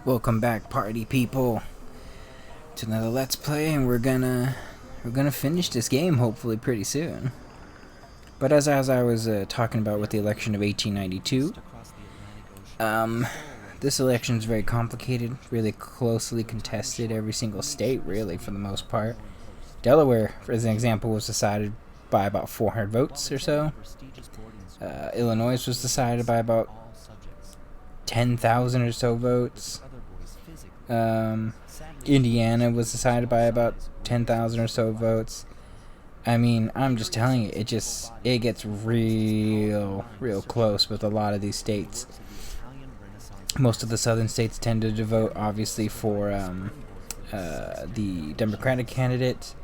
Welcome back, party people, to another Let's Play, and we're gonna finish this game hopefully pretty soon. But as I was talking about with the election of 1892, this election is very complicated, really closely contested. Every single state, really, for the most part. Delaware, as an example, was decided by about 400 votes or so. Illinois was decided by about 10,000 or so votes. Indiana was decided by about 10,000 or so votes. I mean, I'm just telling you, it gets real close with a lot of these states. Most of the southern states tended to vote, obviously, for the Democratic candidate.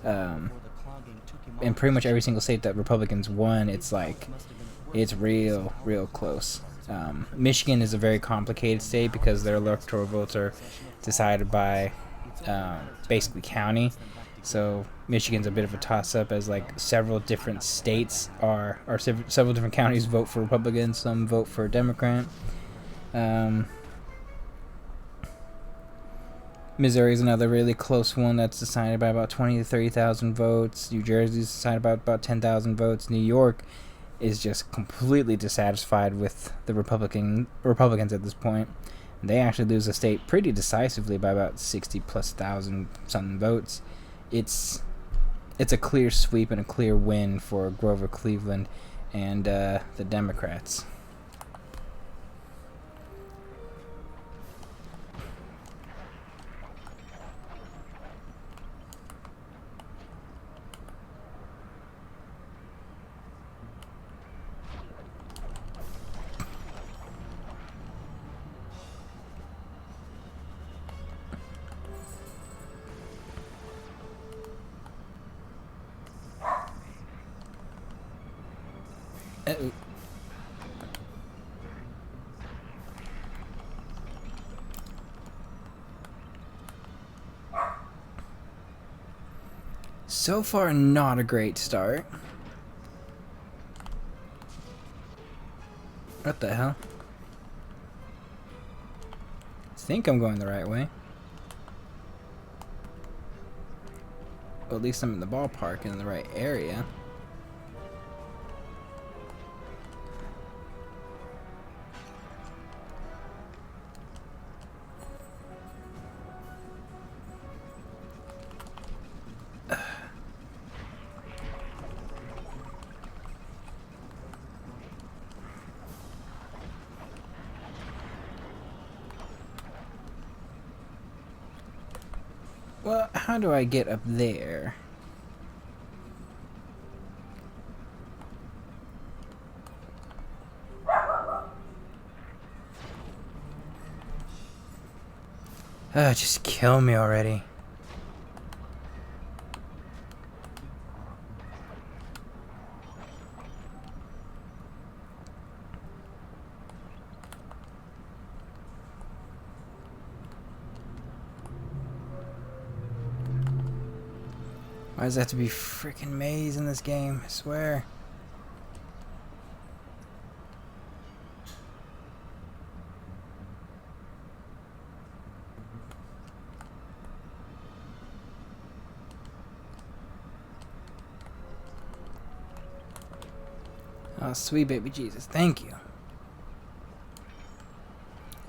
In pretty much every single state that Republicans won, it's real close. Michigan is a very complicated state because their electoral votes are decided by basically county. So Michigan's a bit of a toss-up, as like several different states or several different counties vote for Republicans, some vote for Democrat. Missouri is another really close one that's decided by about 20 to 30,000 votes. New Jersey is decided by about 10,000 votes. New York is just completely dissatisfied with the Republicans at this point. They actually lose the state pretty decisively by about 60,000+ something votes. It's a clear sweep and a clear win for Grover Cleveland and the Democrats. So far, not a great start. What the hell? I think I'm going the right way. Well, at least I'm in the ballpark and in the right area. Well, how do I get up there? Just kill me already. Why does that have to be freaking maze in this game? I swear. Oh, sweet baby Jesus, thank you.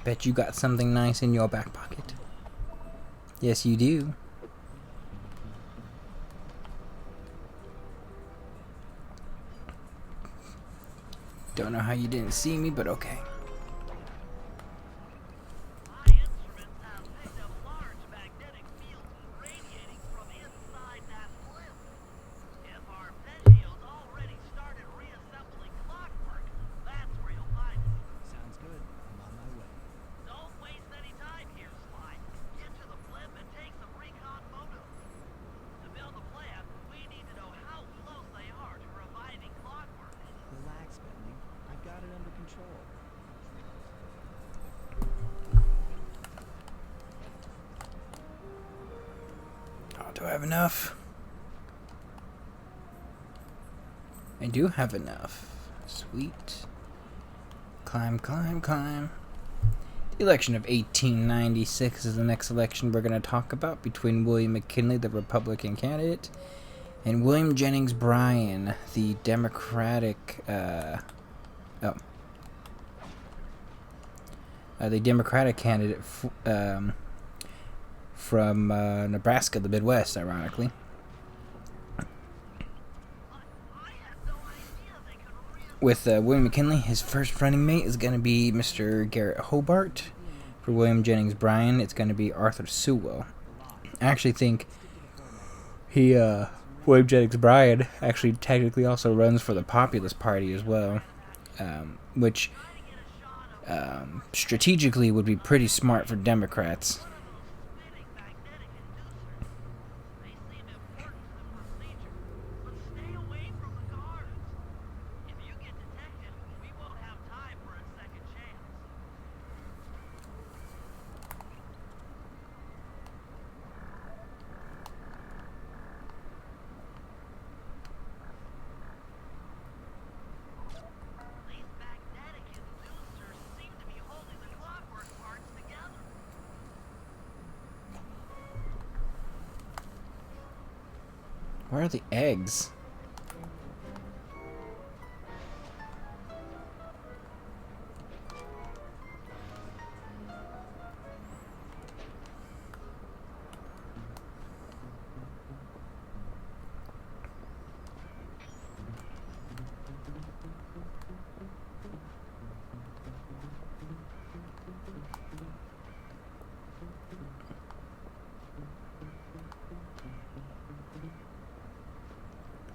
Bet you got something nice in your back pocket. Yes, you do. Don't know how you didn't see me, but okay. Do I have enough? I do have enough. Sweet. Climb, climb, climb. Election of 1896 is the next election we're going to talk about between William McKinley, the Republican candidate, and William Jennings Bryan, the Democratic candidate from Nebraska, the Midwest, ironically. With William McKinley, his first running mate is going to be Mr. Garrett Hobart. For William Jennings Bryan, it's going to be Arthur Sewell. I actually think William Jennings Bryan actually technically also runs for the Populist Party as well, which strategically would be pretty smart for Democrats. Where are the eggs?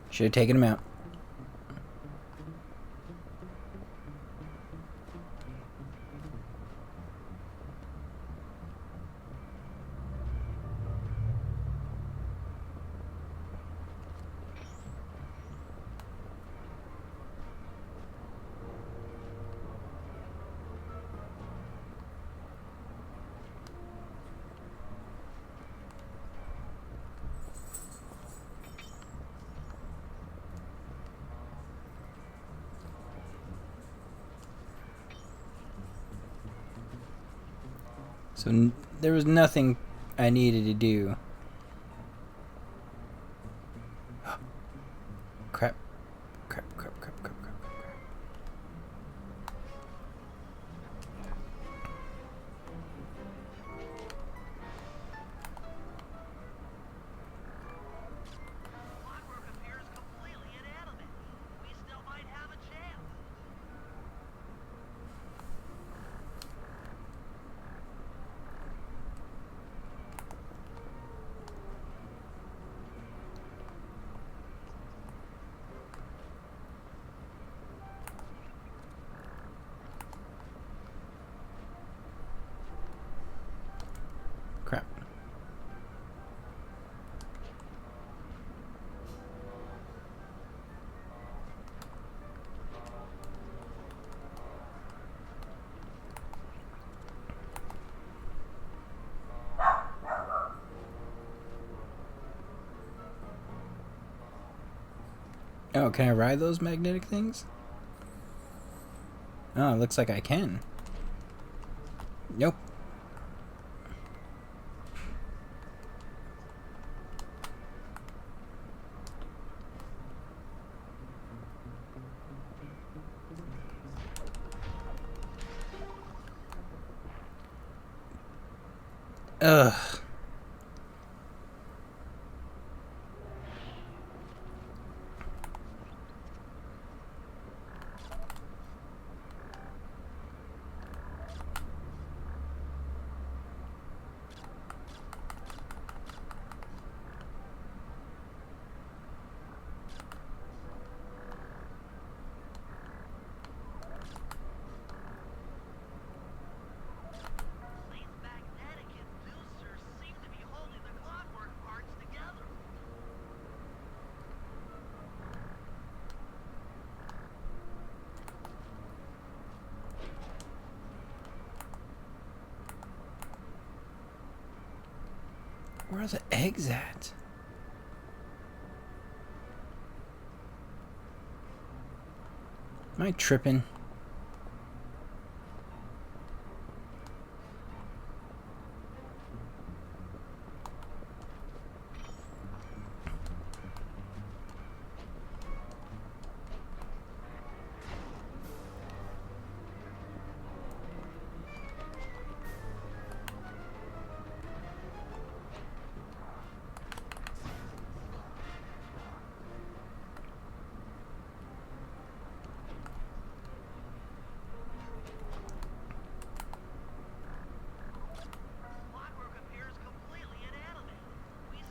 Should have taken him out. So there was nothing I needed to do. Crap. Crap. Oh, can I ride those magnetic things? Oh, it looks like I can. Nope. Ugh. Where are the eggs at? Am I tripping?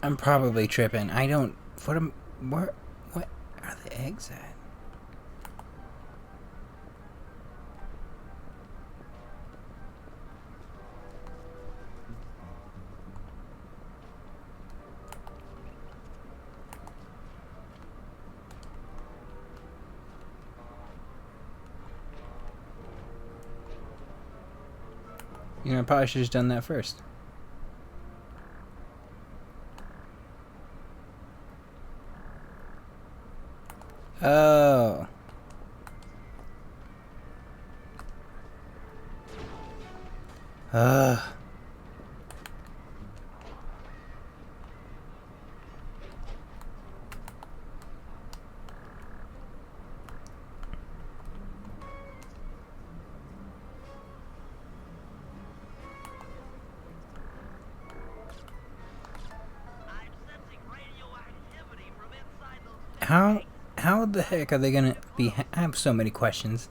I'm probably tripping. I don't. What are the eggs at? You know, I probably should have done that first. Oh. Ugh. How how the heck are they gonna be? I have so many questions.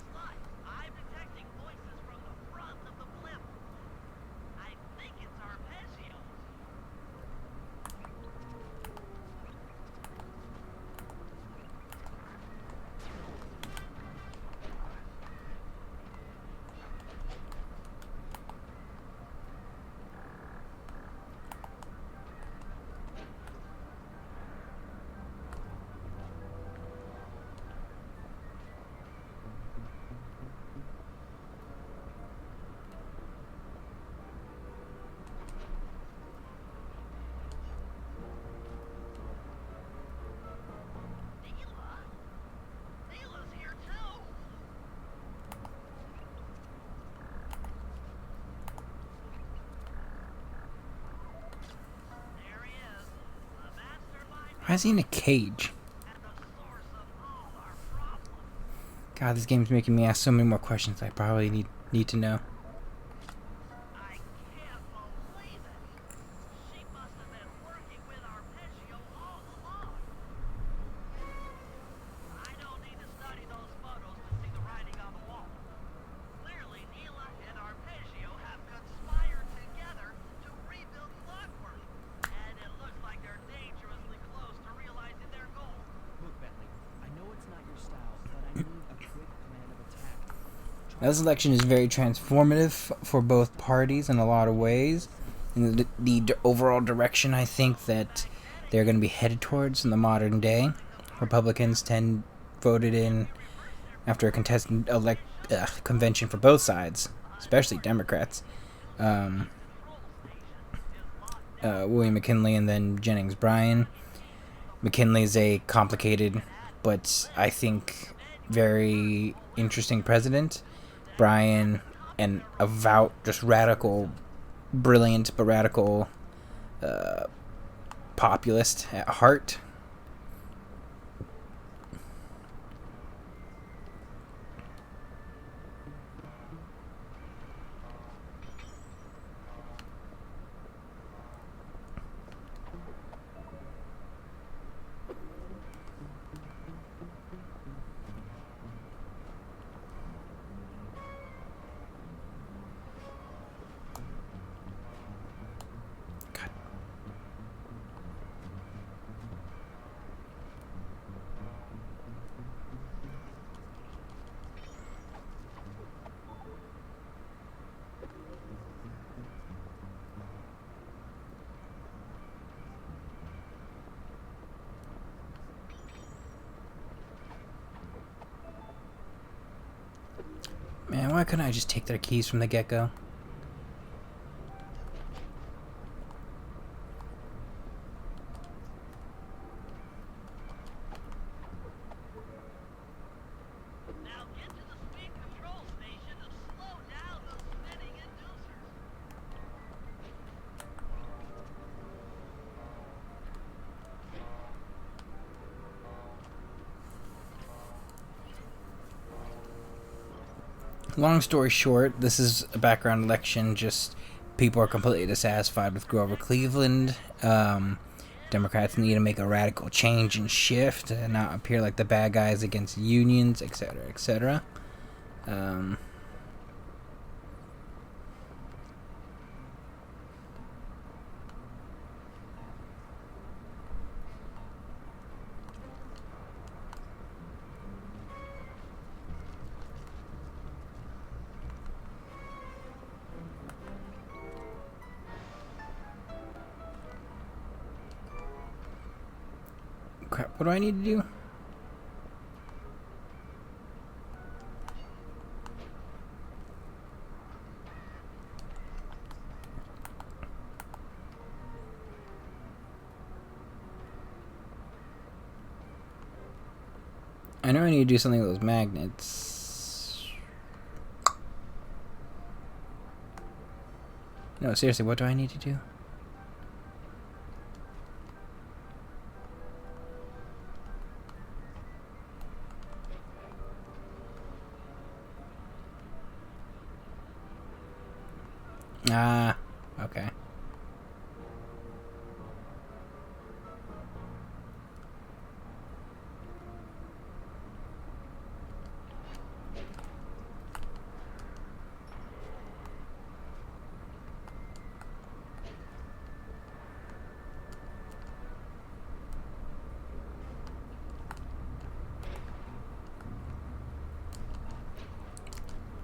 Why is he in a cage? God, this game's making me ask so many more questions I probably need to know. Now, this election is very transformative for both parties in a lot of ways. In the overall direction, I think that they're going to be headed towards in the modern day. Republicans voted in after a contested convention for both sides, especially Democrats. William McKinley and then Jennings Bryan. McKinley's a complicated, but I think very interesting president. Bryan, an avowed, just radical, brilliant but radical populist at heart. Man, why couldn't I just take their keys from the get-go? Long story short, this is a background election. Just people are completely dissatisfied with Grover Cleveland. Democrats need to make a radical change and shift and not appear like the bad guys against unions, etc., etc. Crap, what do I need to do? I know I need to do something with those magnets. No, seriously, what do I need to do? Ah, okay.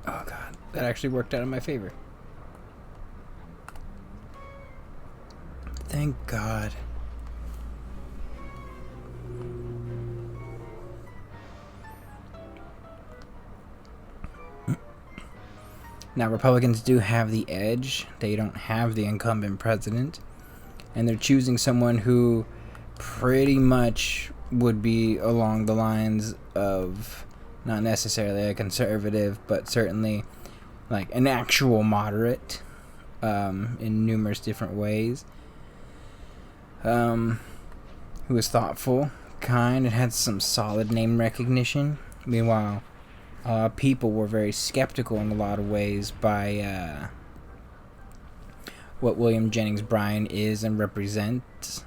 Oh god, that actually worked out in my favor. Thank God. Now, Republicans do have the edge. They don't have the incumbent president. And they're choosing someone who pretty much would be along the lines of not necessarily a conservative, but certainly like an actual moderate in numerous different ways. Who was thoughtful, kind, and had some solid name recognition. Meanwhile, people were very skeptical in a lot of ways by what William Jennings Bryan is and represents.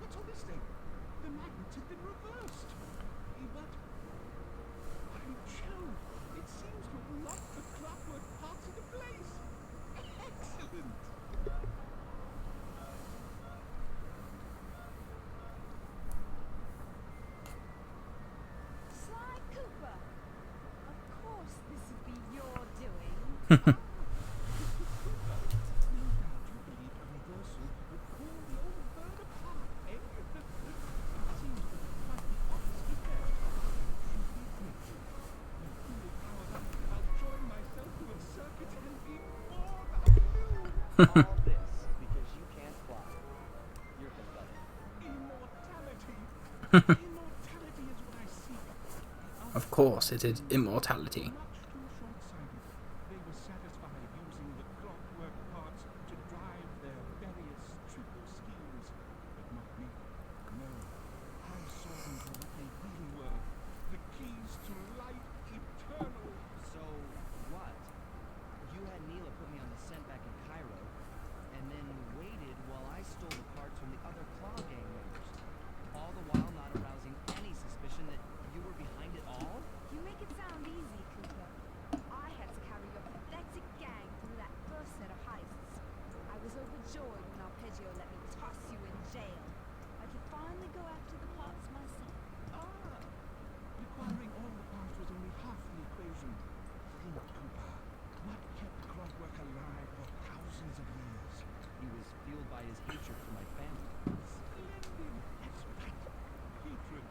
What's all this thing? The magnets have been reversed. But by Jove, it seems to have locked the clockwork parts into place. Excellent. Sly Cooper. Of course, this would be your doing. No doubt you believe a reversal would pull the old bird apart, eh? It seems to be quite the opposite effect. Truth be grateful. When fully powered up, I'll join myself to a circuit and be more than All this because you can't fly. You're pathetic. immortality. Immortality is what I seek. Of course, it is immortality. Much too short-sighted. They were satisfied using the clockwork parts to drive their various triple schemes. But not me. No. I saw them for what they really were. The keys to life eternal. So what? You had Neela put me on the scent back in Cairo, and then waited while I stole the parts from the other Claw gang members. All the while not arousing any suspicion that you were behind it all? You make it sound easy, Cooper. I had to carry your pathetic gang through that first set of heists. I was overjoyed when Arpeggio let me toss you in jail. I could finally go after the parts myself. Ah! Requiring all the parts was only half the equation. Think, Cooper. What kept clockwork alive for thousands of years? He was fueled by his hatred for my family. Splendid! That's right. Hatred.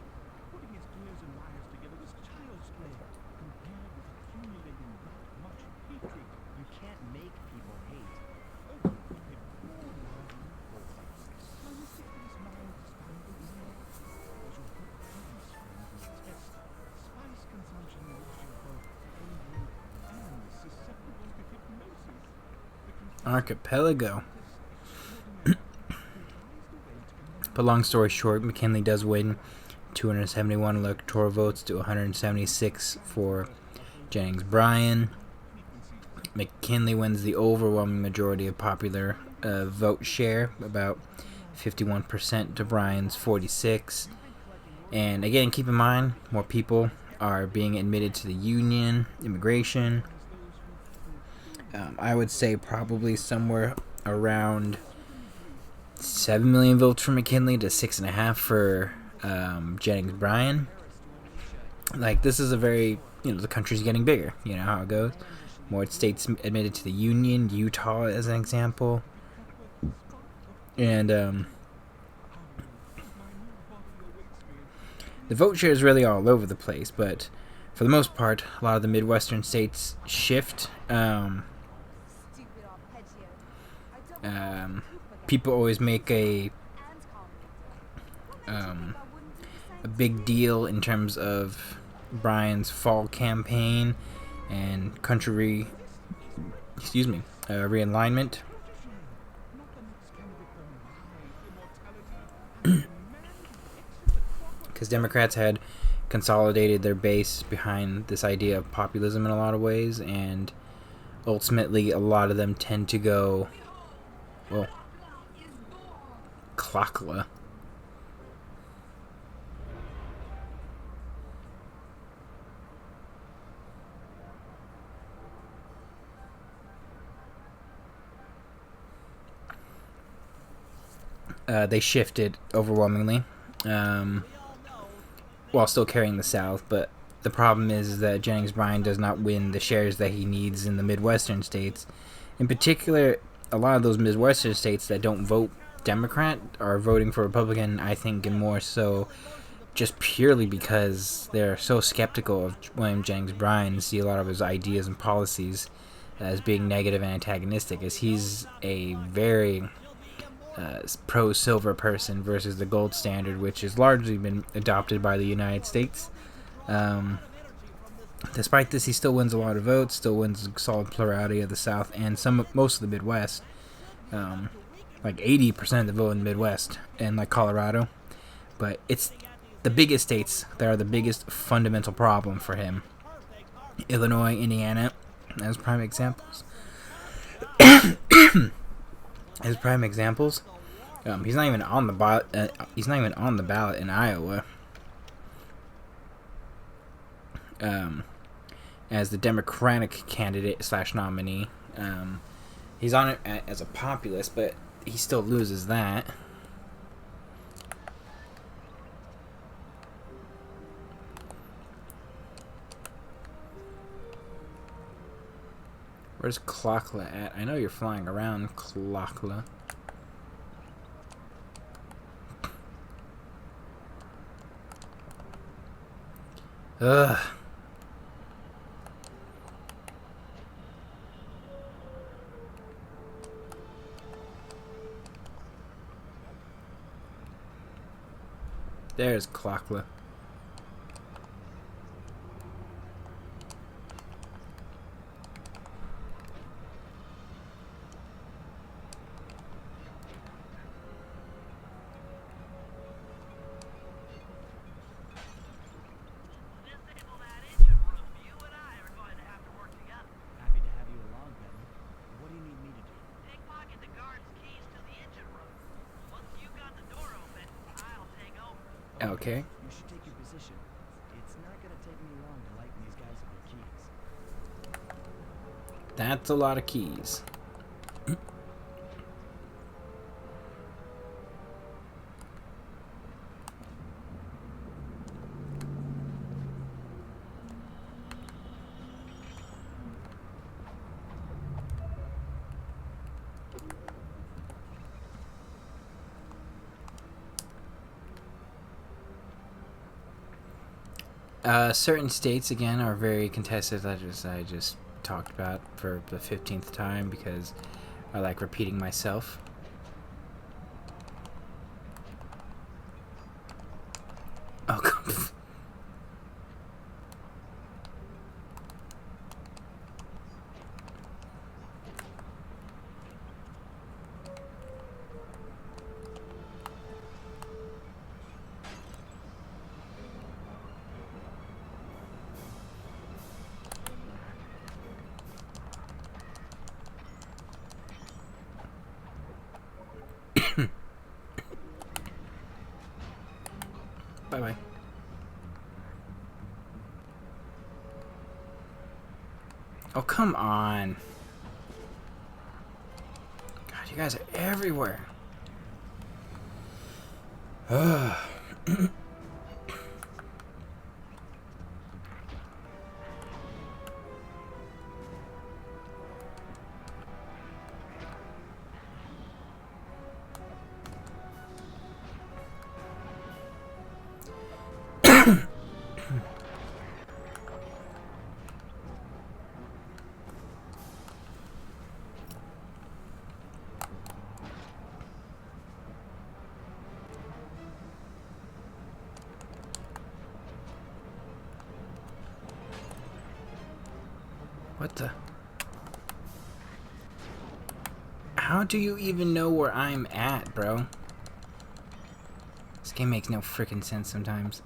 Putting his gears and wires together was child's play compared with accumulating that much hatred. You can't make people hate. Oh, okay. More now. Now you think his mind has found the real? Was your good previous friend will test. Spice consumption makes you both angry and susceptible to hypnosis. The Archipelago. extraordinary devised a way to But long story short, McKinley does win 271 electoral votes to 176 for Jennings Bryan. McKinley wins the overwhelming majority of popular vote share, about 51% to Bryan's 46. And again, keep in mind, more people are being admitted to the Union, immigration. I would say probably somewhere around 7 million votes for McKinley to 6.5 for Jennings Bryan. Like, this is a very, the country's getting bigger. You know how it goes. More states admitted to the Union, Utah as an example. And How my new body awaits me. the vote share is really all over the place, but for the most part, a lot of the Midwestern states shift. Stupid arpeggio. I don't Um, Cooper get people always make and calm me down. What made you think I wouldn't do the a same to big me? deal in terms of Brian's fall campaign and country, excuse me, realignment. Protege, not the next candidate for my immortality. I am the man who etches the clock of Because Democrats had consolidated their base behind this idea of populism in a lot of ways, and ultimately a lot of them tend to go, well, clockla. They shifted overwhelmingly, while still carrying the South, but the problem is that Jennings Bryan does not win the shares that he needs in the Midwestern states. In particular, a lot of those Midwestern states that don't vote Democrat are voting for Republican, I think, and more so just purely because they're so skeptical of William Jennings Bryan and see a lot of his ideas and policies as being negative and antagonistic, as he's a very pro-silver person versus the gold standard, which has largely been adopted by the United States. Um, Despite this, he still wins a lot of votes, still wins a solid plurality of the South and most of the Midwest. Um, like 80% of the vote in the Midwest and like Colorado. But it's the biggest states that are the biggest fundamental problem for him. Illinois, Indiana, as prime examples. As prime examples. He's not even on the ballot. He's not even on the ballot in Iowa. As the Democratic candidate / nominee. He's on it as a populist, but he still loses that. Where's Clockla at? I know you're flying around, Clockla. Ugh. There's Clockla. Happy to have you along, Benton. What do you need me to do? Pickpocket the guard's keys to the engine room. Once you got the door open, I'll take over. Okay. You should take your position. It's not gonna take me long to lighten these guys of their keys. That's a lot of keys. Certain states again are very contested, as I just talked about for the 15th time because I like repeating myself. Oh, God. Bye-bye. Oh, come on. God, you guys are everywhere. Ugh. What the? How do you even know where I'm at, bro? This game makes no freaking sense sometimes.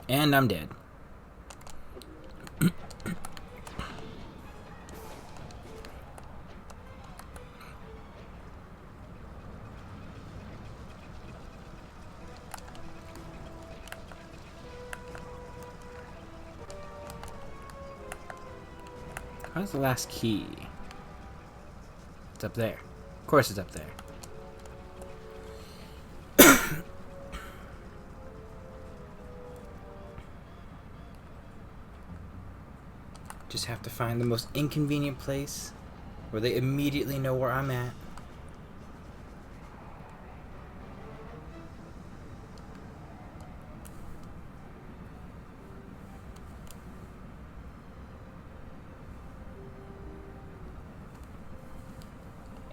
And I'm dead. How's the last key? It's up there. Of course it's up there. Just have to find the most inconvenient place where they immediately know where I'm at.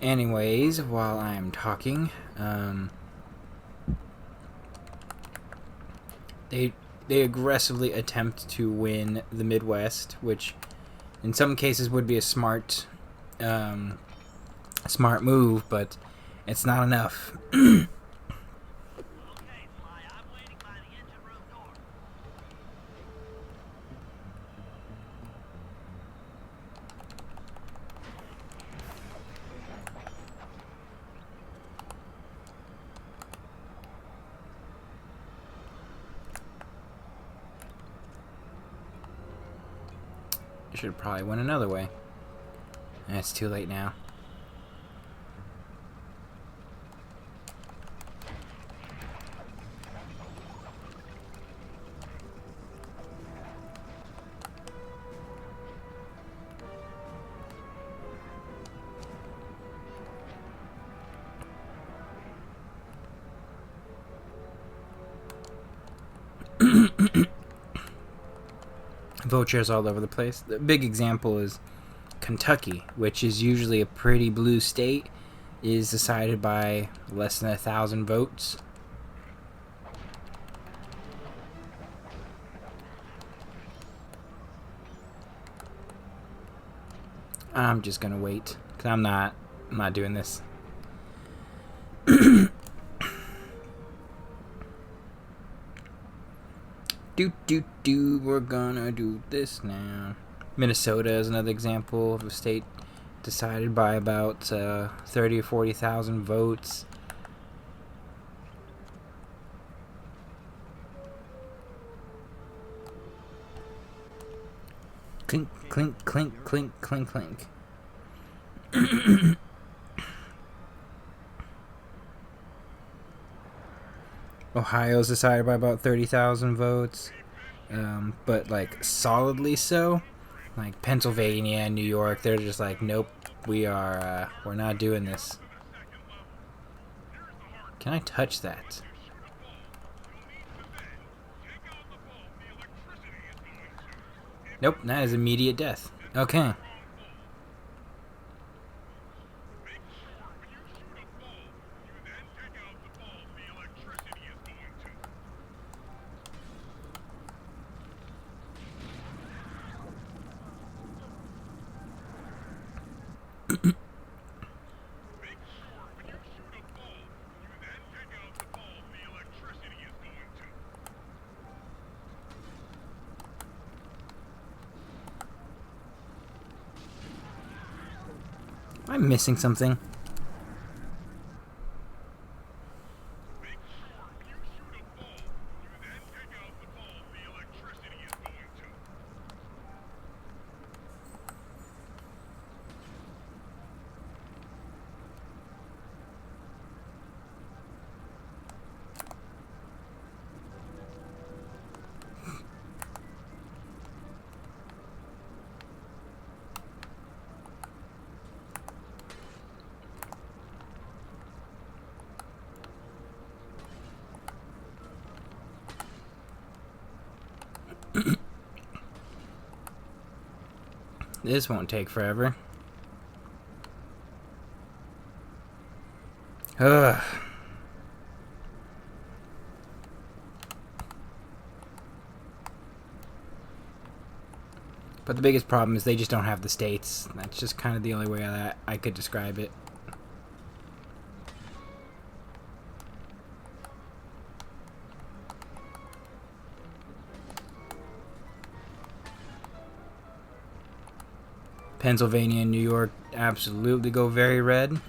Anyways, while I'm talking, they aggressively attempt to win the Midwest, which in some cases would be a smart move, but it's not enough. Okay, Sly, I'm waiting by the engine room door. I should probably went another way. It's too late now. Vote shares all over the place. The big example is Kentucky, which is usually a pretty blue state, is decided by less than 1,000 votes. I'm just gonna wait, cause I'm not doing this. We're gonna do this now. Minnesota is another example of a state decided by about 30 or 40,000 votes. Clink, clink, clink, clink, clink, clink. Ohio's decided by about 30,000 votes, but like solidly so. Like Pennsylvania and New York, they're just like, nope, we're not doing this. Can I touch that? Nope, that is immediate death. Okay. I'm missing something. This won't take forever. Ugh. But the biggest problem is they just don't have the states. That's just kind of the only way that I could describe it. Pennsylvania and New York absolutely go very red.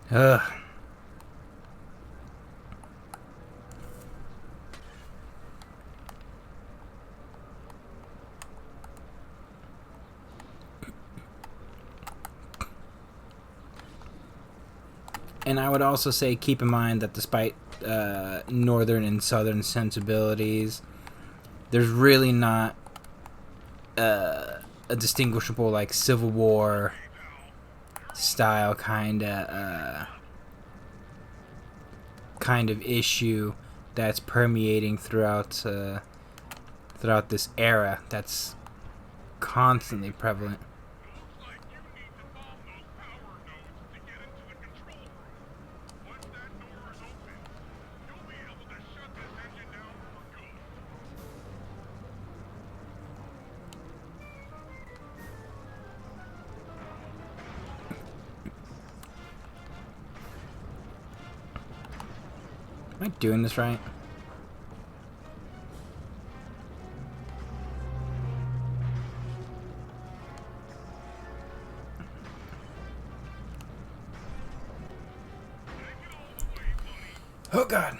Ugh. And I would also say keep in mind that despite northern and southern sensibilities, there's really not a distinguishable like Civil War style kind of issue that's permeating throughout this era. That's constantly prevalent. Looks like you need to bomb those power nodes to get into the control room. Once that door is open, you'll be able to shut this engine down for good. Am I doing this right? Oh God.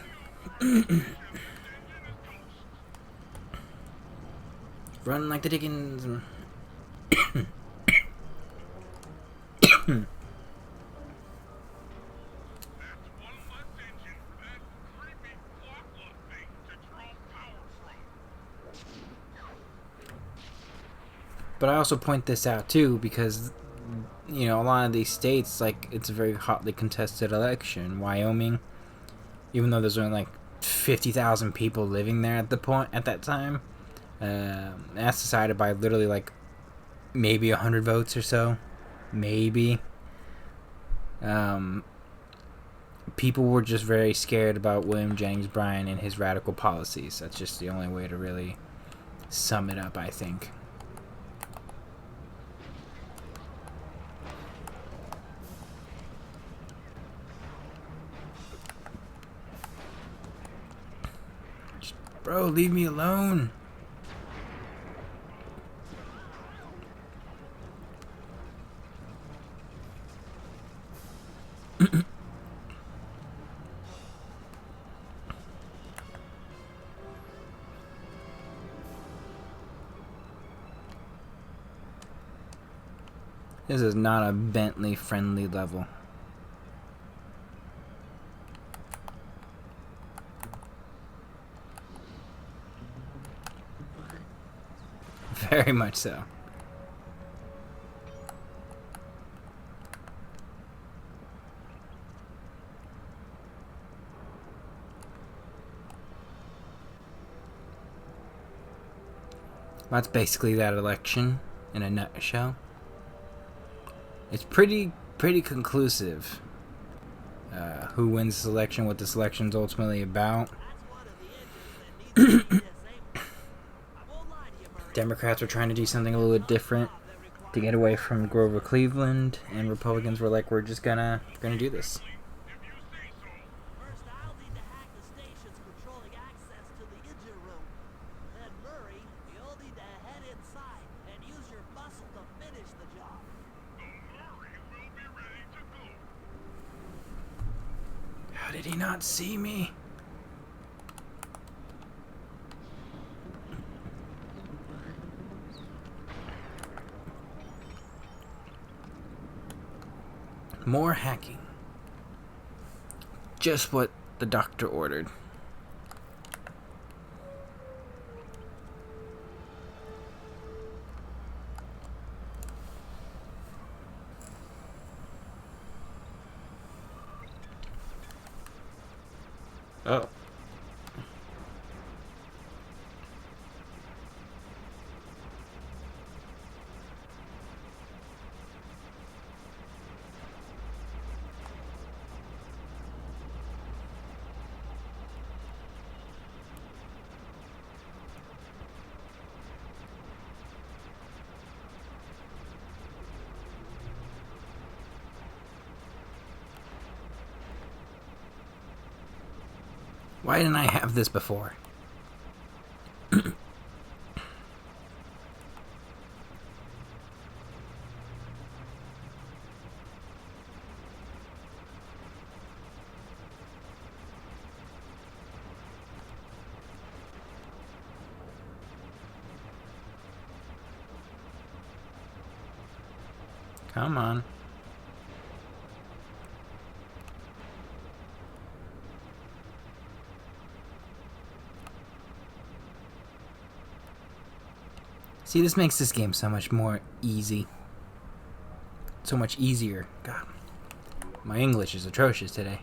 Run like the Dickens. That's one less engine for that creepy clock-lock thing to draw power from. But I also point this out too because, you know, a lot of these states, like, it's a very hotly contested election. Wyoming, even though there's only like 50,000 people living there at that time, that's decided by literally like maybe 100 votes or so, maybe. People were just very scared about William Jennings Bryan and his radical policies. That's just the only way to really sum it up, I think. Bro, leave me alone. This is not a Bentley friendly level. Very much so. That's basically that election in a nutshell. It's pretty conclusive. Who wins this election, what this election's ultimately about. Democrats were trying to do something a little bit different to get away from Grover Cleveland, and Republicans were like, we're gonna do this. If you say so. First, I'll need to hack the stations controlling access to the engine room. Then, Murray, you'll need to head inside and use your muscle to finish the job. The Murray will be ready to go. How did he not see me? More hacking. Just what the doctor ordered. Oh. Why didn't I have this before? Come on. See, this makes this game so much more easy. So much easier. God. My English is atrocious today.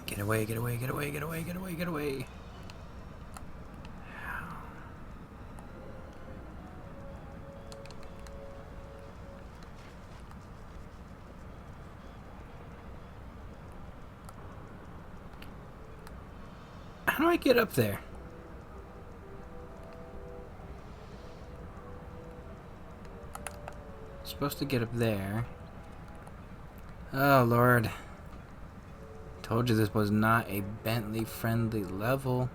Get away, get away, get away, get away, get away, get away. How do I get up there? Supposed to get up there. Oh, Lord. Told you this was not a Bentley-friendly level.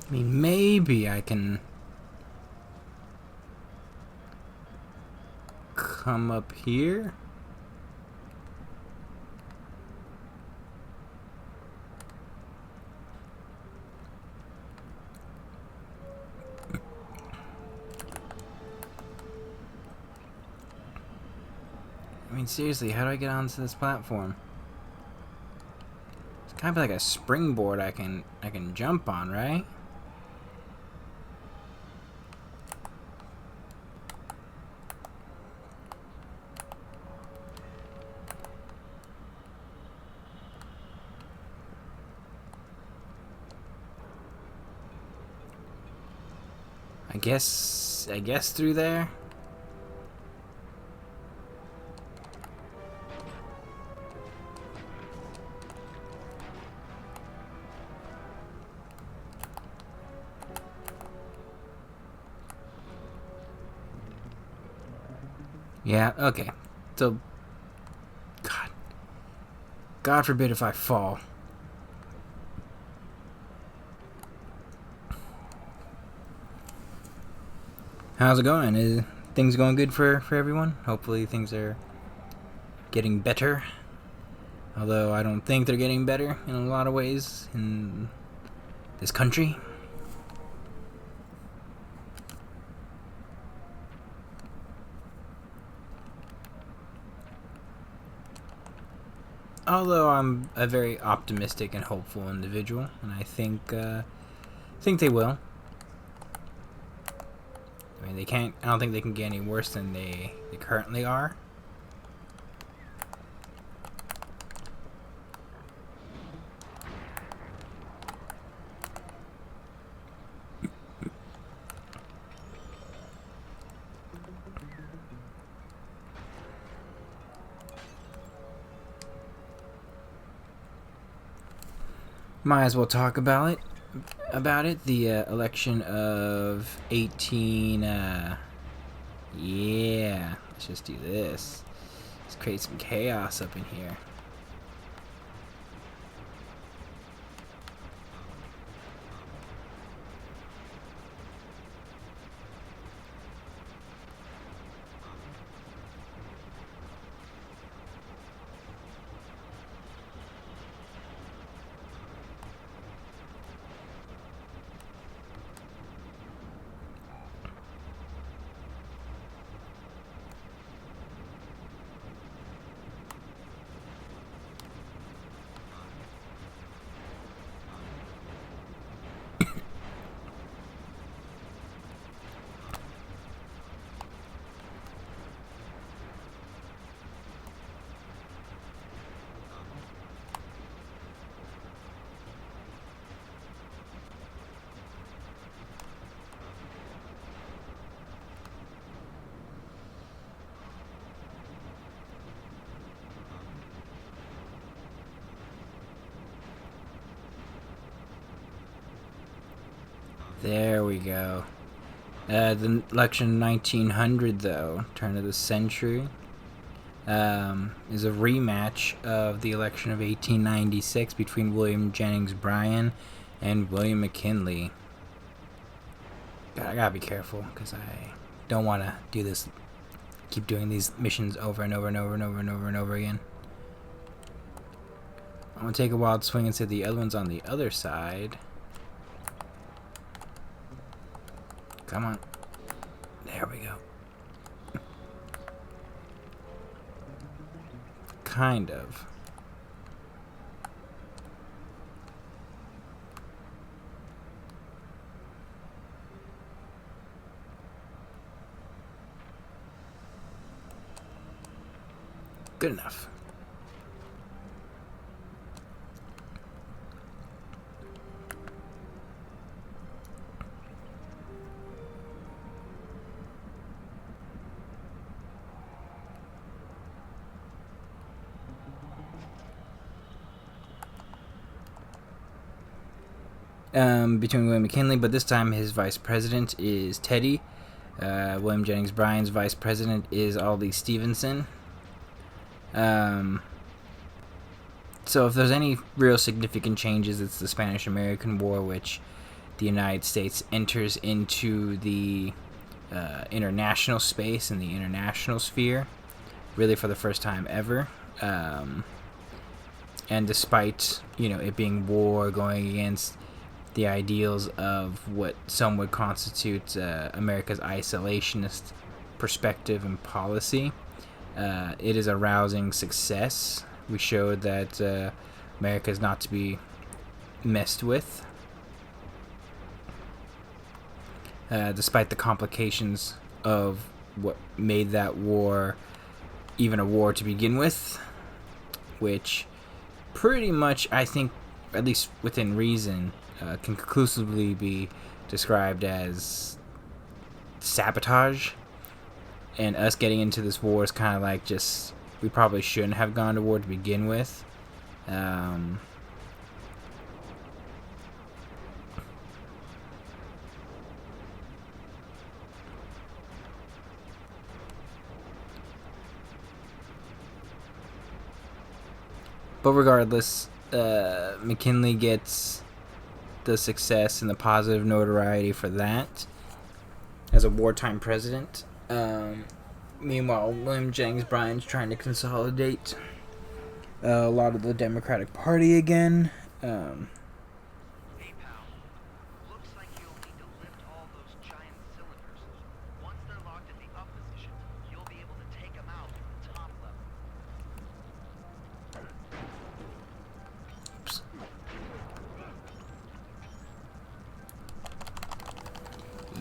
I mean, maybe I can come up here. I mean, seriously, how do I get onto this platform? It's kind of like a springboard I can jump on, right? I guess through there. Yeah, okay. So, God forbid if I fall. How's it going? Is things going good for everyone? Hopefully things are getting better. Although I don't think they're getting better in a lot of ways in this country. Although I'm a very optimistic and hopeful individual, and I think they will. I mean, they can't. I don't think they can get any worse than they currently are. Might as well talk about it. The election of 18. Yeah, let's just do this. Let's create some chaos up in here. There we go. The election 1900, though, turn of the century, is a rematch of the election of 1896 between William Jennings Bryan and William McKinley. God, I gotta be careful because I don't want to do this. Keep doing these missions over and over and over and over and over and over again. I'm gonna take a wild swing and see the other one's on the other side. Come on. There we go. Kind of. Good enough. Between William McKinley, but this time his vice president is Teddy. William Jennings Bryan's vice president is Aldi Stevenson. So if there's any real significant changes, it's the Spanish-American War, which the United States enters into the international space and the international sphere, really for the first time ever. And despite, it being war going against the ideals of what some would constitute America's isolationist perspective and policy, it is a rousing success. We showed that America is not to be messed with. Despite the complications of what made that war even a war to begin with, which pretty much, I think, at least within reason, can conclusively be described as sabotage. And us getting into this war is kind of like just, we probably shouldn't have gone to war to begin with. But regardless, McKinley gets the success and the positive notoriety for that as a wartime president. Meanwhile, William Jennings Bryan's trying to consolidate a lot of the Democratic Party again. Hey pal, looks like you'll need to lift all those giant cylinders. Once they're locked at the up position, you'll be able to take them out from the top level.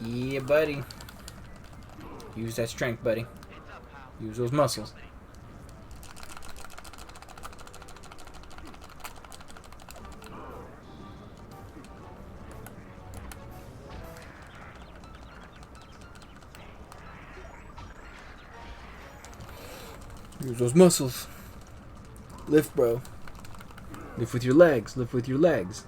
Yeah, buddy. Use that strength, buddy. Use those muscles. Use those muscles. Lift, bro. Lift with your legs. Lift with your legs.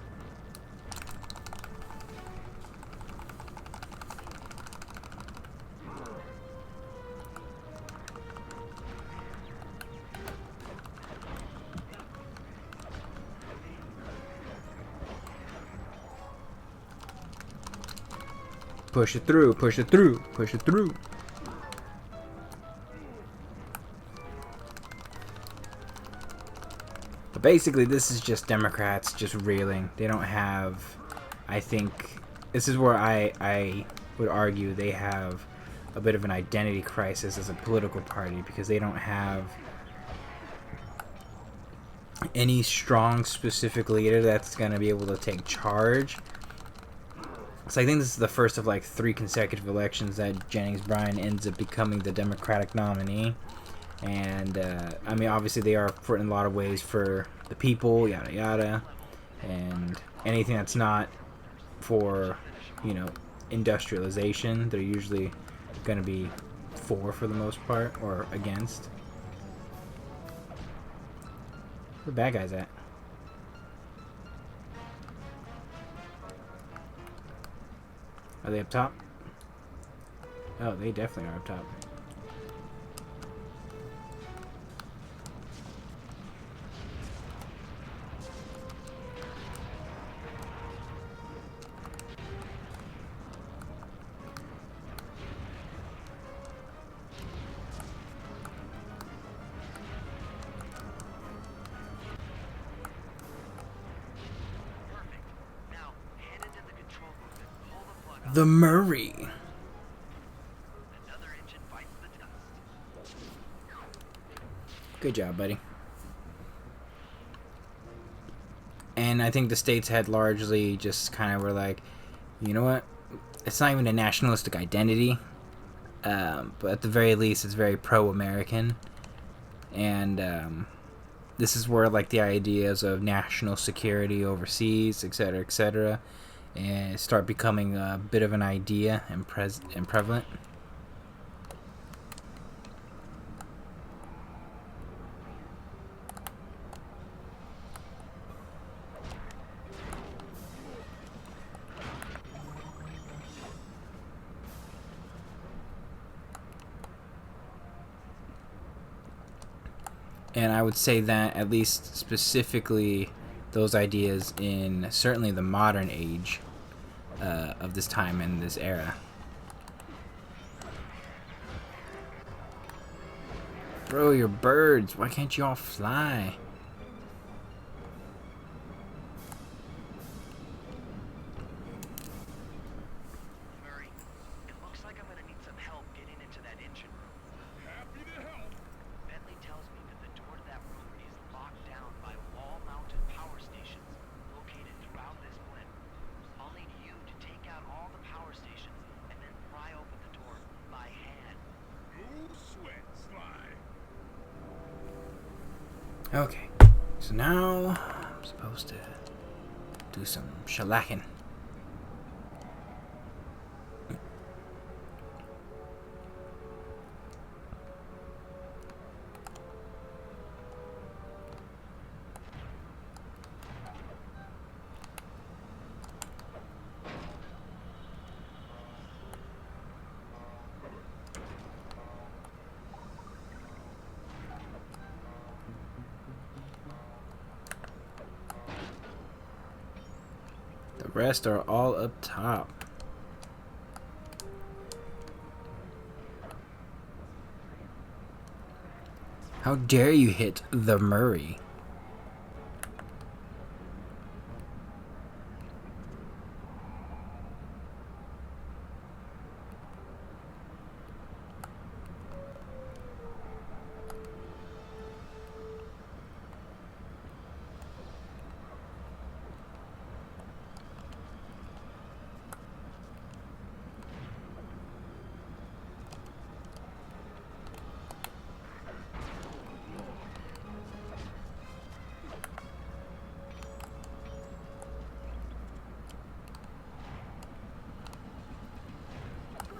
Push it through, push it through, push it through. But basically, this is just Democrats just reeling. They don't have, I think, this is where I would argue they have a bit of an identity crisis as a political party, because they don't have any strong specific leader that's going to be able to take charge. So I think this is the first of like 3 consecutive elections that Jennings Bryan ends up becoming the Democratic nominee. And I mean, obviously they are for in a lot of ways for the people, yada yada, and anything that's not for, you know, industrialization, they're usually going to be for the most part, or against. Where the bad guys at? Are they up top? Oh, they definitely are up top. The Murray. Another engine bites the dust. Good job, buddy. And I think the states had largely just kind of were like, you know what? It's not even a nationalistic identity, but at the very least, it's very pro-American. And this is where like the ideas of national security overseas, etc., and start becoming a bit of an idea and prevalent. And I would say that at least specifically those ideas in certainly the modern age of this time and this era. Bro, you're birds. Why can't you all fly? Murray, it looks like I'm gonna need some help getting into that engine room. Happy to help. Bentley tells me that the door to that room is locked down by wall-mounted power stations located throughout this blimp. I'll need you to take out all the power stations and then pry open the door by hand. No sweat, Sly. Okay. So now I'm supposed to do some shellacking. The rest are all up top. How dare you hit the Murray?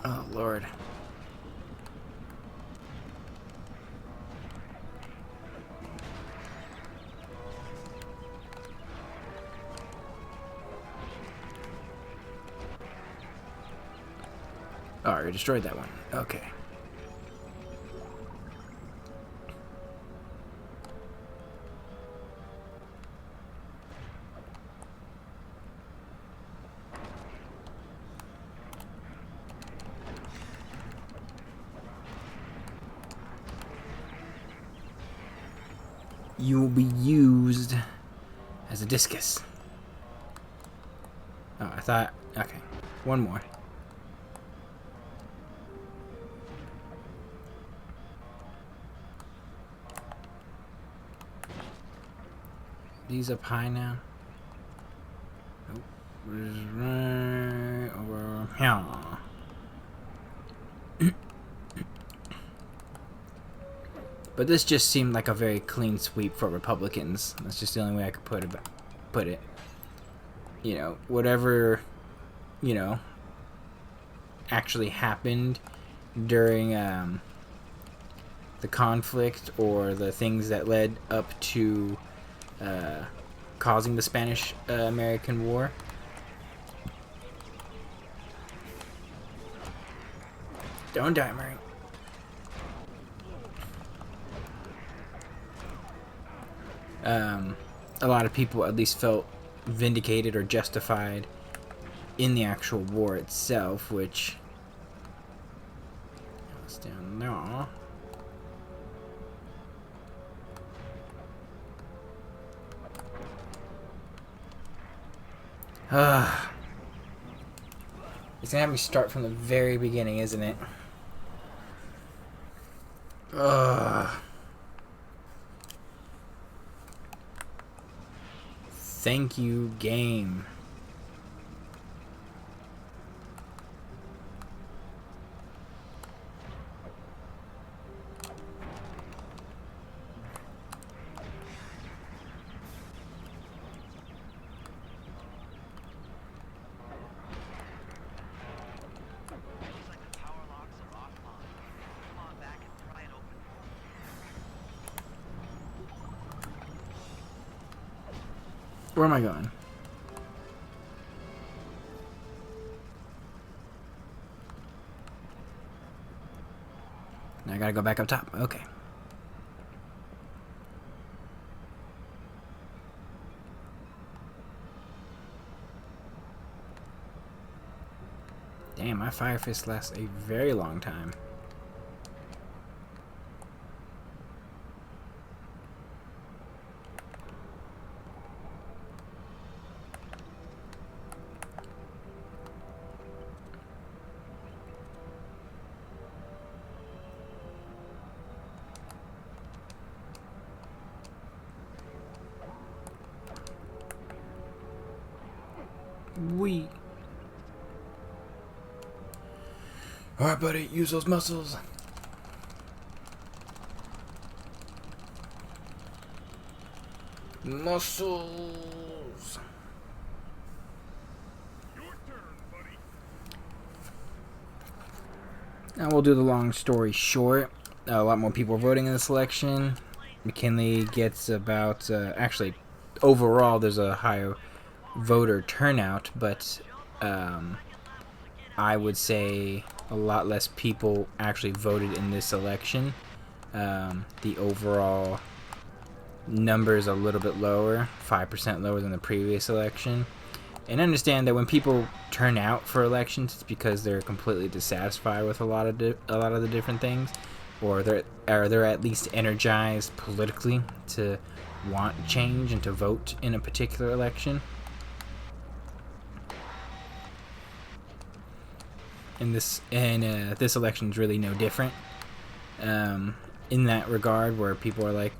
Oh, Lord. Oh, you destroyed that one. Okay. you will be used as a discus. Oh, I thought... Okay. One more. These up high now. Nope. Right over here. But this just seemed like a very clean sweep for Republicans. That's just the only way I could put it. You know, whatever, you know, actually happened during the conflict or the things that led up to causing the Spanish-American War. Don't die, Murray. A lot of people at least felt vindicated or justified in the actual war itself, which was down there. It's gonna have me start from the very beginning, isn't it? Thank you, game. Looks like the power locks are offline. Come on back and pry it open. Where am I going? Now I gotta go back up top. Okay. Damn, my fire fist lasts a very long time. We. Alright, buddy, use those muscles. Muscles. Your turn, buddy. Now we'll do the long story short. A lot more people are voting in this election. McKinley gets about, actually, overall there's a higher voter turnout, but I would say a lot less people actually voted in this election. The overall number is a little bit lower, 5% lower than the previous election. And understand that when people turn out for elections, it's because they're completely dissatisfied with a lot of the different things, or they're at least energized politically to want change and to vote in a particular election. And this election is really no different in that regard, where people are like,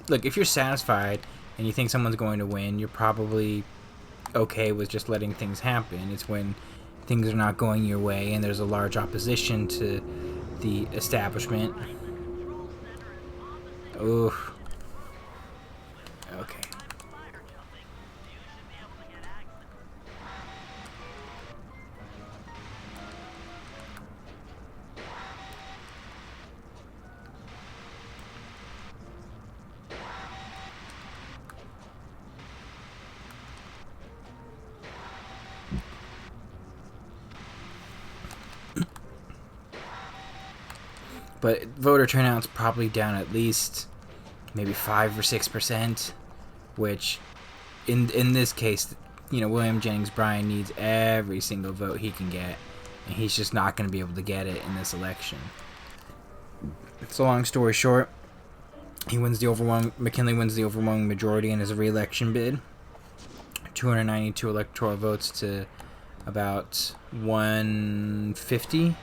look, if you're satisfied and you think someone's going to win, you're probably okay with just letting things happen. It's when things are not going your way and there's a large opposition to the establishment. Oof. Okay. But voter turnout's probably down at least maybe 5 or 6%, which in this case, you know, William Jennings Bryan needs every single vote he can get, and he's just not going to be able to get it in this election. So long story short, McKinley wins the overwhelming majority in his re-election bid. 292 electoral votes to about 150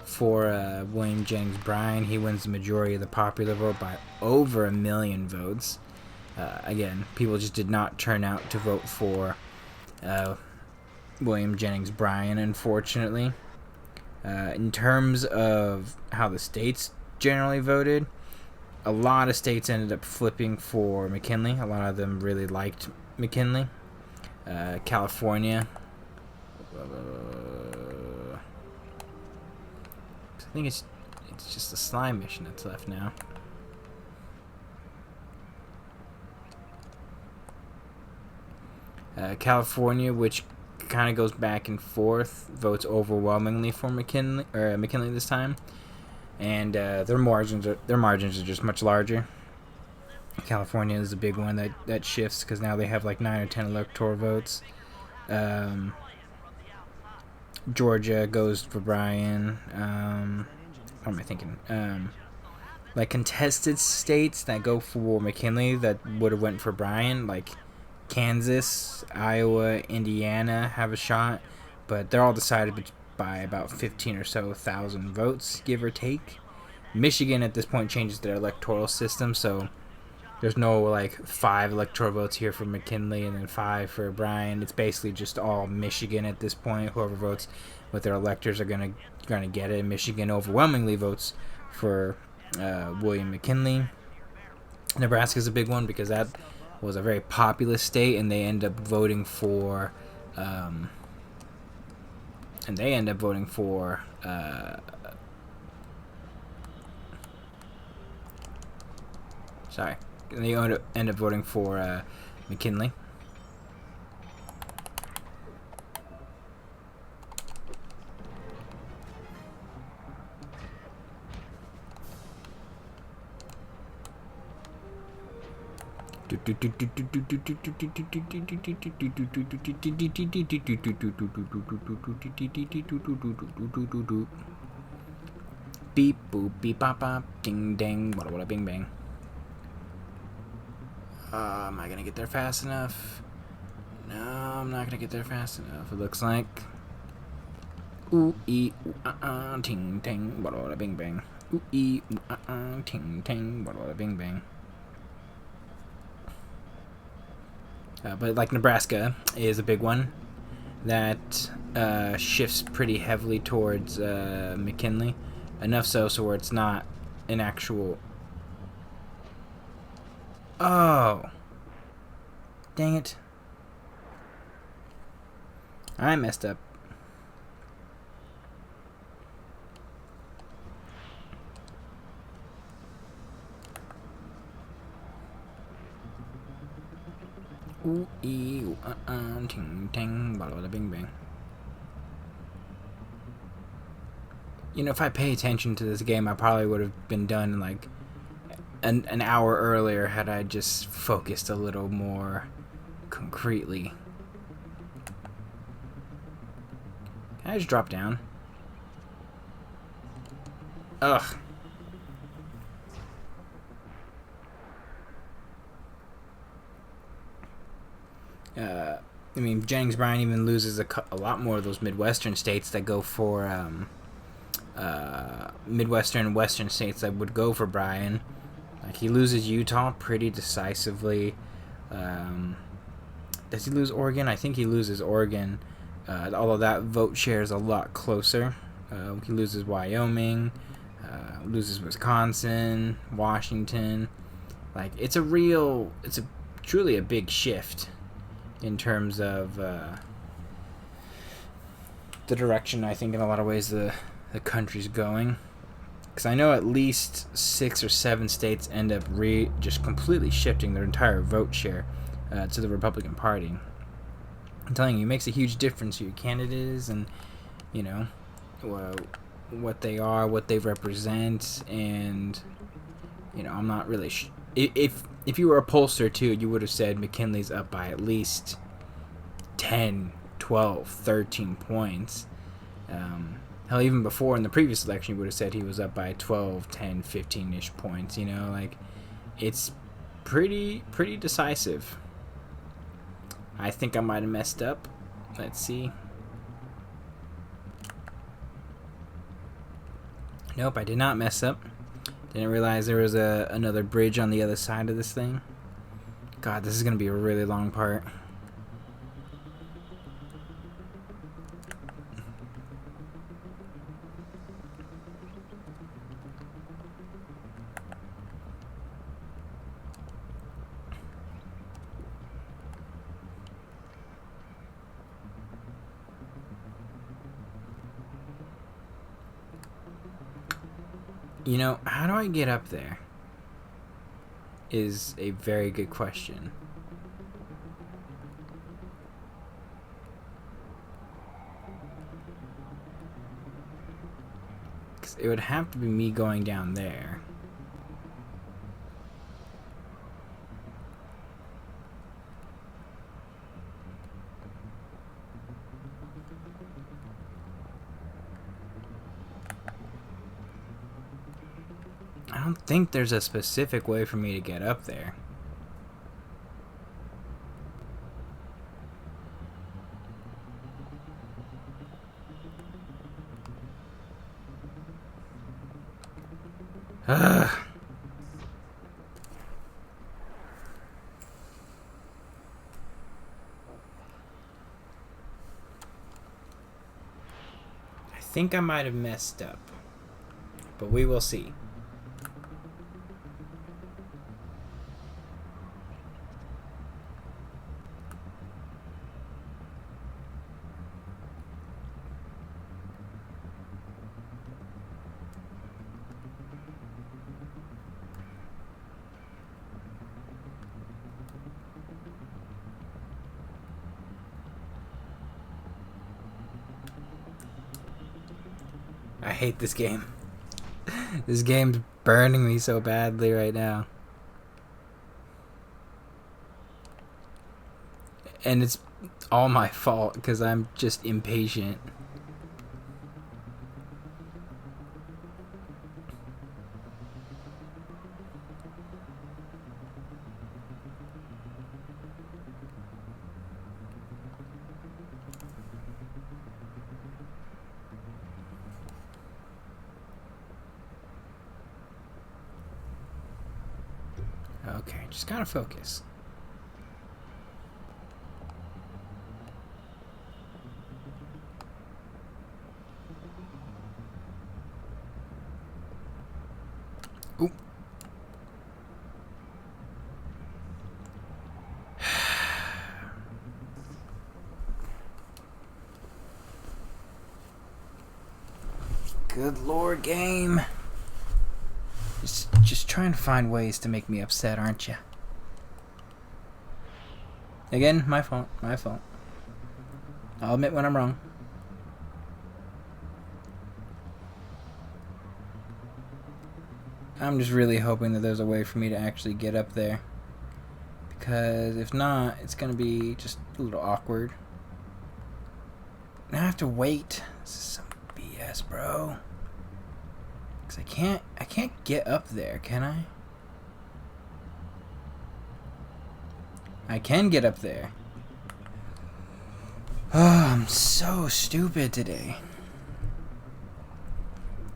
for William Jennings Bryan. He wins the majority of the popular vote by over 1 million votes. Again, people just did not turn out to vote for William Jennings Bryan, unfortunately. In terms of how the states generally voted, a lot of states ended up flipping for McKinley. A lot of them really liked McKinley. California. I think it's just the slime mission that's left now. California, which kind of goes back and forth, votes overwhelmingly for McKinley this time, and their margins are just much larger. California is a big one that shifts because now they have like 9 or 10 electoral votes. Georgia goes for Bryan. What am I thinking? Like contested states that go for McKinley that would have went for Bryan, like Kansas, Iowa, Indiana have a shot, but they're all decided by about 15 or so thousand votes, give or take. Michigan at this point changes their electoral system, so there's no like 5 electoral votes here for McKinley and then 5 for Bryan. It's basically just all Michigan at this point. Whoever votes with their electors are gonna get it. Michigan overwhelmingly votes for William McKinley. Nebraska's a big one because that was a very populous state, and they end up voting for sorry. They end up voting for McKinley. Beep boop beep bop bop ding ding wada wada bing bang. Am I gonna get there fast enough? No, I'm not gonna get there fast enough. It looks like. Ooh ee ooh ting ting wada wada bing bang. Ooh ee ooh ting ting wada wada bing bang. But like Nebraska is a big one that shifts pretty heavily towards McKinley. Enough so where it's not an actual... Oh! Dang it. I messed up. Ooh ee ooh ting ting bada bada bing bang. You know, if I pay attention to this game, I probably would have been done like an hour earlier had I just focused a little more concretely. Can I just drop down? Ugh. I mean, Jennings Bryan even loses a lot more of those Midwestern states that go for Midwestern and Western states that would go for Bryan. Like, he loses Utah pretty decisively. Does he lose Oregon? I think he loses Oregon, although that vote share is a lot closer. He loses Wyoming, loses Wisconsin, Washington. Like, it's truly a big shift in terms of the direction I think in a lot of ways the country's going. Because I know at least 6 or 7 states end up just completely shifting their entire vote share to the Republican Party. I'm telling you, it makes a huge difference who your candidate is and, you know, what they are, what they represent, and, you know, I'm not really... If you were a pollster, too, you would have said McKinley's up by at least 10, 12, 13 points. Hell, even before in the previous election, you would have said he was up by 12, 10, 15-ish points. You know, like, it's pretty decisive. I think I might have messed up. Let's see. Nope, I did not mess up. Didn't realize there was another bridge on the other side of this thing. God, this is going to be a really long part. You know, how do I get up there? Is a very good question. Because it would have to be me going down there. I don't think there's a specific way for me to get up there. Ugh. I think I might have messed up, but we will see. I hate this game. This game's burning me so badly right now. And it's all my fault because I'm just impatient. Okay, just gotta focus. Ooh. Good lord, game. Just trying to find ways to make me upset, aren't you? Again, my fault. My fault. I'll admit when I'm wrong. I'm just really hoping that there's a way for me to actually get up there. Because if not, it's going to be just a little awkward. Now I have to wait. This is some BS, bro. Because I can't get up there, can I? I can get up there. Oh, I'm so stupid today.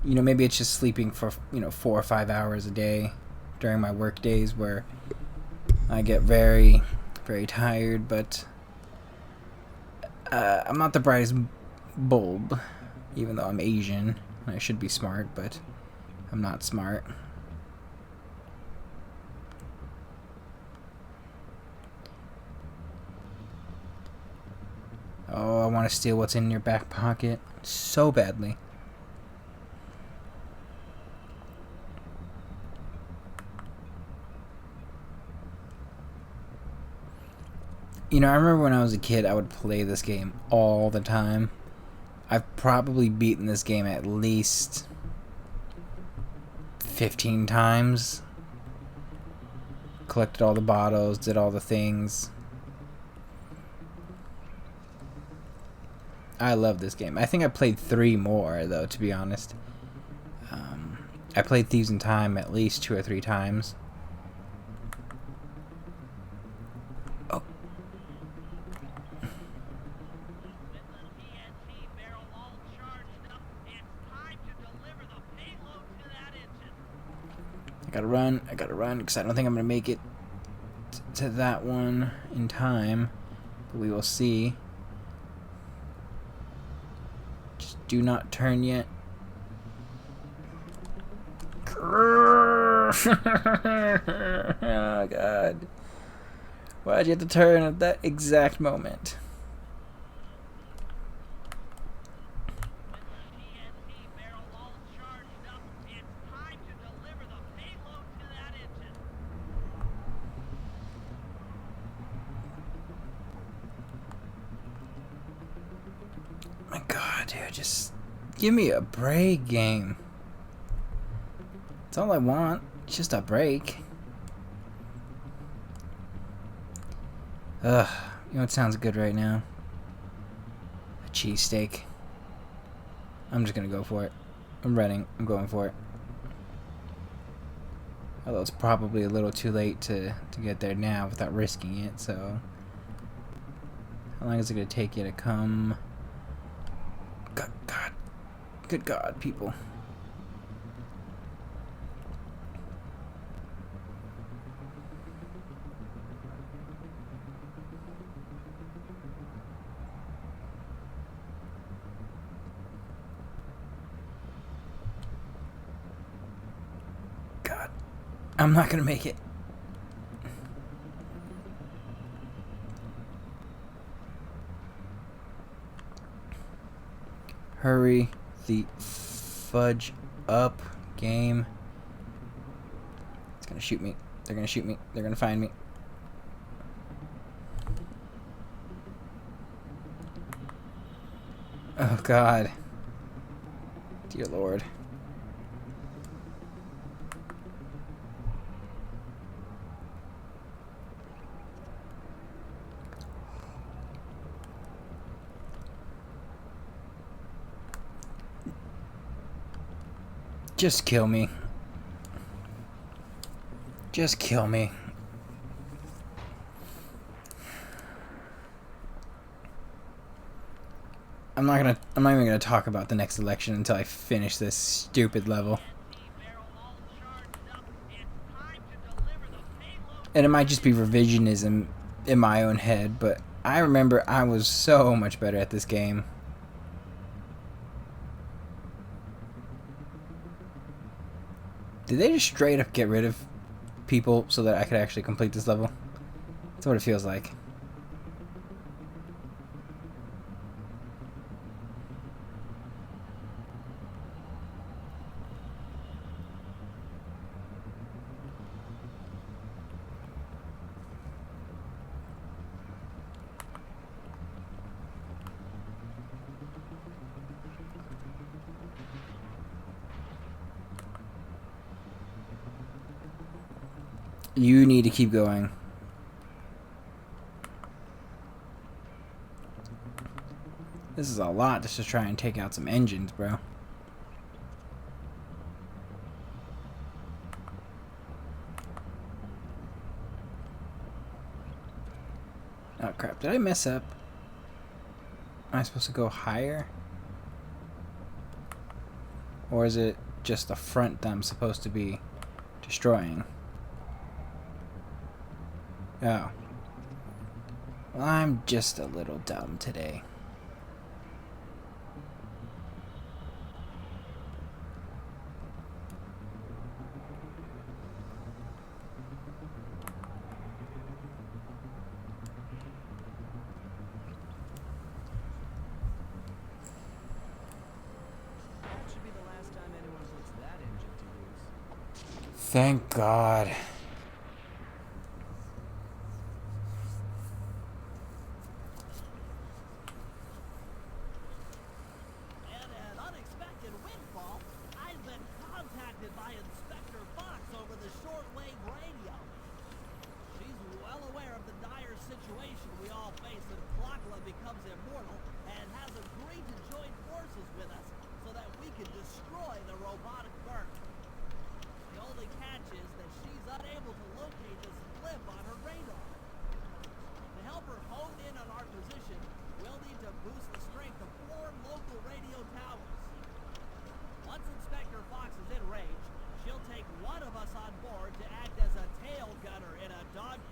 You know, maybe it's just sleeping for, 4 or 5 hours a day during my work days where I get very, very tired, but I'm not the brightest bulb, even though I'm Asian. I should be smart, but I'm not smart. Oh, I want to steal what's in your back pocket so badly. You know, I remember when I was a kid, I would play this game all the time. I've probably beaten this game at least 15 times. Collected all the bottles, did all the things. I love this game. I think I played 3 more, though, to be honest. I played Thieves in Time at least 2 or 3 times. Oh. With the TNT barrel all charged up, it's time to deliver the payload to that engine. I gotta run, because I don't think I'm gonna make it to that one in time. But we will see. Just do not turn yet. Oh god. Why'd you have to turn at that exact moment? With the TNT barrel all charged up, it's time to deliver the payload to that engine. My god, dude, just give me a break, game. That's all I want. It's just a break. Ugh, you know what sounds good right now? A cheesesteak. I'm just gonna go for it. I'm running. I'm going for it. Although it's probably a little too late to get there now without risking it, so... How long is it gonna take you to come? God. Good God, people. God. I'm not gonna make it. Hurry the fudge up, game. It's gonna shoot me. They're gonna shoot me. They're gonna find me. Oh god. Dear Lord. Just kill me. Just kill me. I'm not even gonna talk about the next election until I finish this stupid level. TNT barrel all charged up, it's time to deliver the payload. And it might just be revisionism in my own head, but I remember I was so much better at this game. Did they just straight up get rid of people so that I could actually complete this level? That's what it feels like. You need to keep going. This is a lot just to try and take out some engines, bro. Oh crap, did I mess up? Am I supposed to go higher? Or is it just the front that I'm supposed to be destroying? Oh. Well, I'm just a little dumb today. That should be the last time anyone puts that engine to use. Thank God. And an unexpected windfall, I've been contacted by Inspector Fox over the shortwave radio. She's well aware of the dire situation we all face if Klakla becomes immortal and has agreed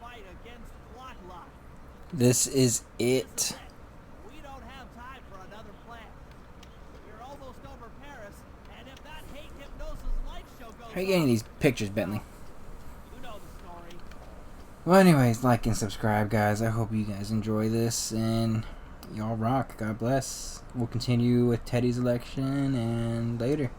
one fight against clock line. This is This it. is it. We don't have time for another plan. We're almost over Paris, and if that hate hypnosis light show goes How are you getting on, these pictures, Bentley? you know the story. Well, anyways, like and subscribe, guys. I hope you guys enjoy this, and y'all rock. God bless. We'll continue with Teddy's election, and later.